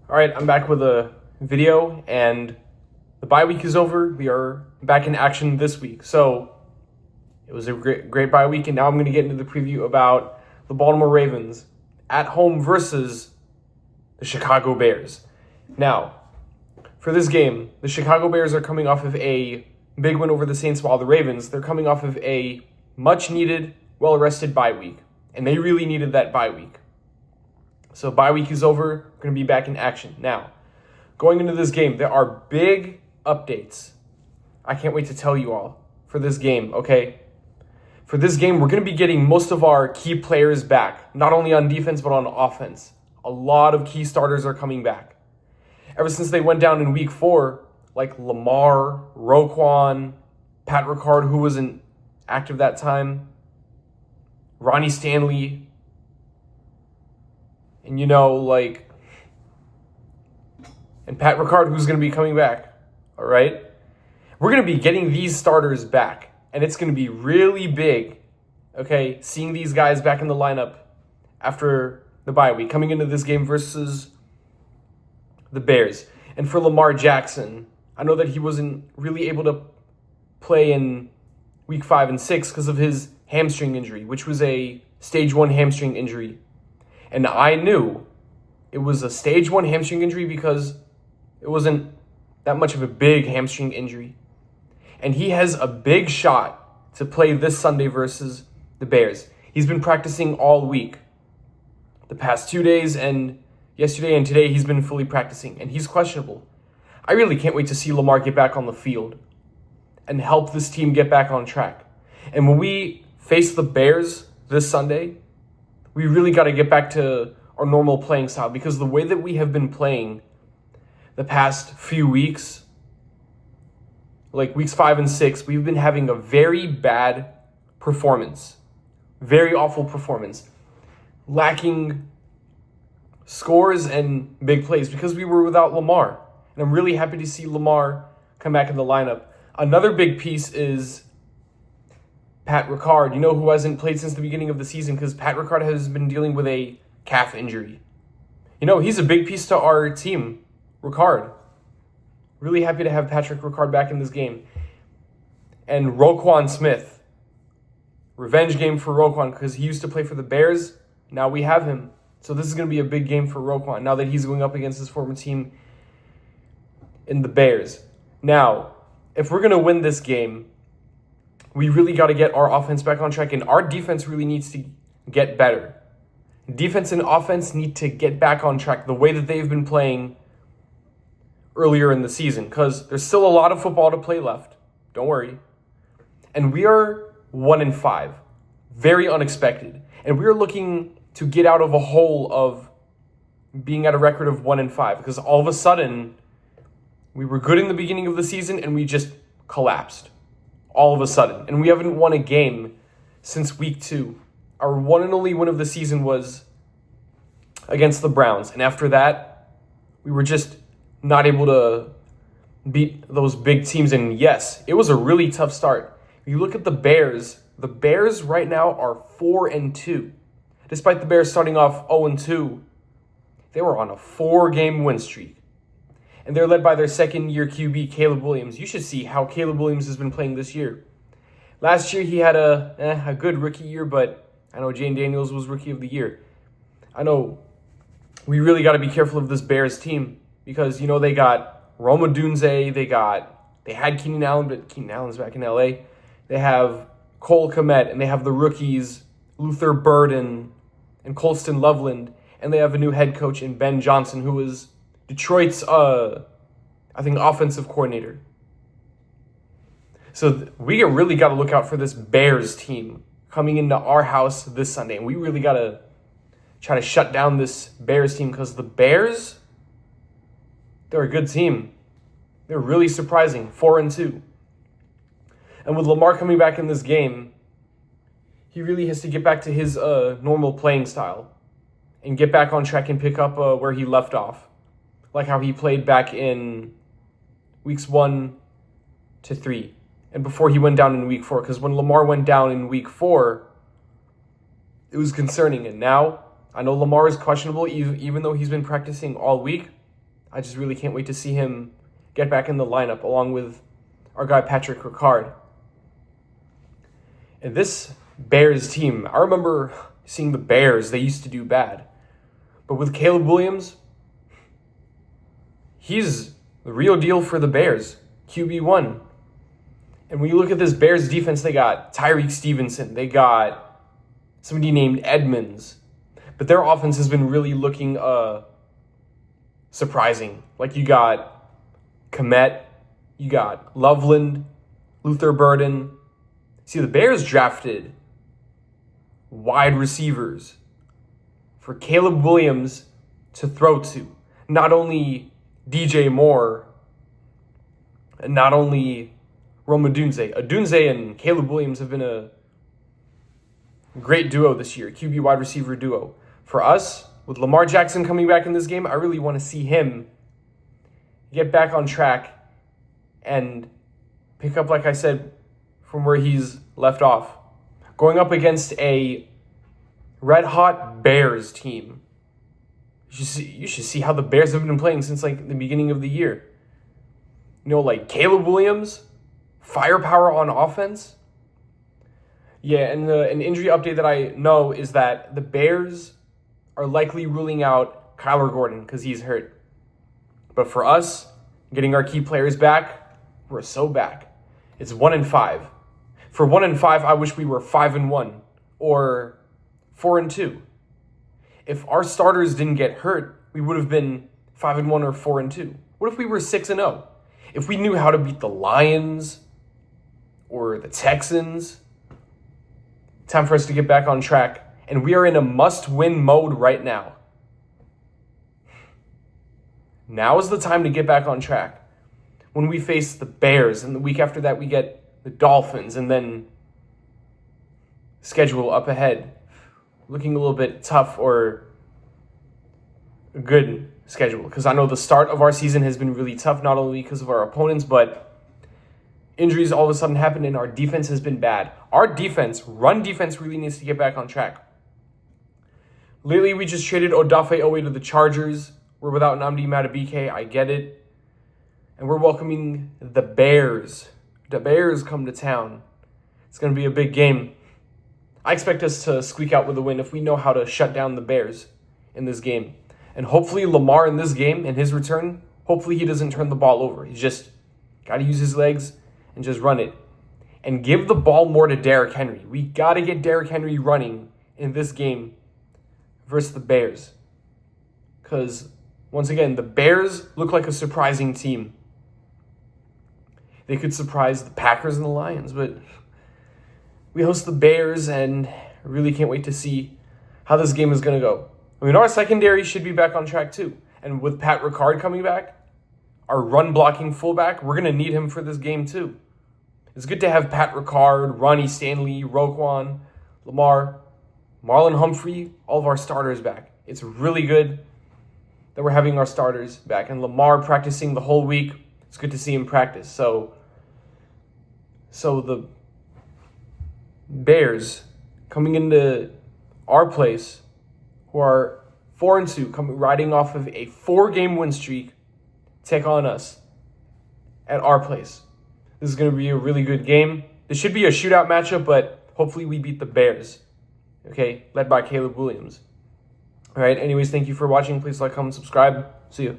All right, I'm back with a video, and the bye week is over. We are back in action this week. So it was a great bye week, and now I'm going to get into the preview about the Baltimore Ravens at home versus the Chicago Bears. Now, for this game, the Chicago Bears are coming off of a big win over the Saints, while the Ravens, they're coming off of a much-needed, well-rested bye week, and they really needed that bye week. So bye week is over. We're going to be back in action. Now, going into this game, there are big updates. I can't wait to tell you all for this game, okay? For this game, we're going to be getting most of our key players back, not only on defense, but on offense. A lot of key starters are coming back. Ever since they went down in week 4, like Lamar, Roquan, Pat Ricard, who wasn't active that time, Ronnie Stanley, and and Pat Ricard, who's going to be coming back, all right? We're going to be getting these starters back, and it's going to be really big, okay, seeing these guys back in the lineup after the bye week, coming into this game versus the Bears. And for Lamar Jackson, I know that he wasn't really able to play in week 5 and 6 because of his hamstring injury, which was a stage 1 hamstring injury. And I knew it was a stage 1 hamstring injury because it wasn't that much of a big hamstring injury. And he has a big shot to play this Sunday versus the Bears. He's been practicing all week. The past 2 days and yesterday and today, he's been fully practicing, and he's questionable. I really can't wait to see Lamar get back on the field and help this team get back on track. And when we face the Bears this Sunday, we really got to get back to our normal playing style, because the way that we have been playing the past few weeks, like weeks 5 and 6, we've been having a very bad performance, very awful performance, lacking scores and big plays because we were without Lamar. And I'm really happy to see Lamar come back in the lineup. Another big piece is Pat Ricard, who hasn't played since the beginning of the season because Pat Ricard has been dealing with a calf injury. He's a big piece to our team, Ricard. Really happy to have Patrick Ricard back in this game. And Roquan Smith. Revenge game for Roquan because he used to play for the Bears. Now we have him. So this is going to be a big game for Roquan now that he's going up against his former team in the Bears. Now, if we're going to win this game, we really got to get our offense back on track, and our defense really needs to get better. Defense and offense need to get back on track the way that they've been playing earlier in the season, because there's still a lot of football to play left. Don't worry. And we are 1-5. Very unexpected. And we are looking to get out of a hole of being at a record of 1-5, because all of a sudden we were good in the beginning of the season and we just collapsed. All of a sudden. And we haven't won a game since week 2. Our one and only win of the season was against the Browns. And after that, we were just not able to beat those big teams. And yes, it was a really tough start. If you look at the Bears right now are 4-2. Despite the Bears starting off 0-2, they were on a 4-game win streak. And they're led by their second-year QB, Caleb Williams. You should see how Caleb Williams has been playing this year. Last year, he had a good rookie year, but I know Jane Daniels was Rookie of the Year. I know we really got to be careful of this Bears team because, they got Roma Dunze, they had Keenan Allen, but Keenan Allen's back in LA. They have Cole Kmet, and they have the rookies, Luther Burden and Colston Loveland, and they have a new head coach in Ben Johnson, who is Detroit's, offensive coordinator. So we really got to look out for this Bears team coming into our house this Sunday. And we really got to try to shut down this Bears team because the Bears, they're a good team. They're really surprising, 4-2. And with Lamar coming back in this game, he really has to get back to his normal playing style and get back on track and pick up where he left off. Like how he played back in weeks 1 to 3. And before he went down in week 4. Because when Lamar went down in week 4, it was concerning. And now, I know Lamar is questionable, even though he's been practicing all week. I just really can't wait to see him get back in the lineup along with our guy Patrick Ricard. And this Bears team, I remember seeing the Bears, they used to do bad. But with Caleb Williams, he's the real deal for the Bears, QB1. And when you look at this Bears defense, they got Tyreek Stevenson, they got somebody named Edmonds. But their offense has been really looking surprising. Like you got Komet, you got Loveland, Luther Burden. See, the Bears drafted wide receivers for Caleb Williams to throw to. Not only DJ Moore, and not only Rome Odunze. Odunze and Caleb Williams have been a great duo this year, QB wide receiver duo. For us, with Lamar Jackson coming back in this game, I really want to see him get back on track and pick up, like I said, from where he's left off. Going up against a red-hot Bears team. You should see how the Bears have been playing since like the beginning of the year. You know, like Caleb Williams, firepower on offense. Yeah, and an injury update that I know is that the Bears are likely ruling out Kyler Gordon because he's hurt. But for us, getting our key players back, we're so back. It's 1-5. For 1-5, I wish we were 5-1 or 4-2. If our starters didn't get hurt, we would have been 5-1 or 4-2. What if we were 6-0? If we knew how to beat the Lions or the Texans, time for us to get back on track. And we are in a must-win mode right now. Now is the time to get back on track. When we face the Bears, and the week after that we get the Dolphins, and then schedule up ahead. Looking a little bit tough or a good schedule. Because I know the start of our season has been really tough, not only because of our opponents, but injuries all of a sudden happen and our defense has been bad. Our defense, run defense, really needs to get back on track. Lately, we just traded Odafe Owe to the Chargers. We're without Nnamdi Madubuike. I get it. And we're welcoming the Bears. The Bears come to town. It's going to be a big game. I expect us to squeak out with a win if we know how to shut down the Bears in this game. And hopefully Lamar in this game, in his return, hopefully he doesn't turn the ball over. He's just got to use his legs and just run it. And give the ball more to Derrick Henry. We got to get Derrick Henry running in this game versus the Bears. Because, once again, the Bears look like a surprising team. They could surprise the Packers and the Lions, but we host the Bears, and I really can't wait to see how this game is going to go. I mean, our secondary should be back on track too. And with Pat Ricard coming back, our run-blocking fullback, we're going to need him for this game too. It's good to have Pat Ricard, Ronnie Stanley, Roquan, Lamar, Marlon Humphrey, all of our starters back. It's really good that we're having our starters back. And Lamar practicing the whole week. It's good to see him practice. So the Bears coming into our place, who are 4-2, riding off of a 4-game win streak, take on us at our place. This is going to be a really good game. This should be a shootout matchup, but hopefully we beat the Bears. Okay, led by Caleb Williams. All right, anyways, thank you for watching. Please like, comment, subscribe. See you.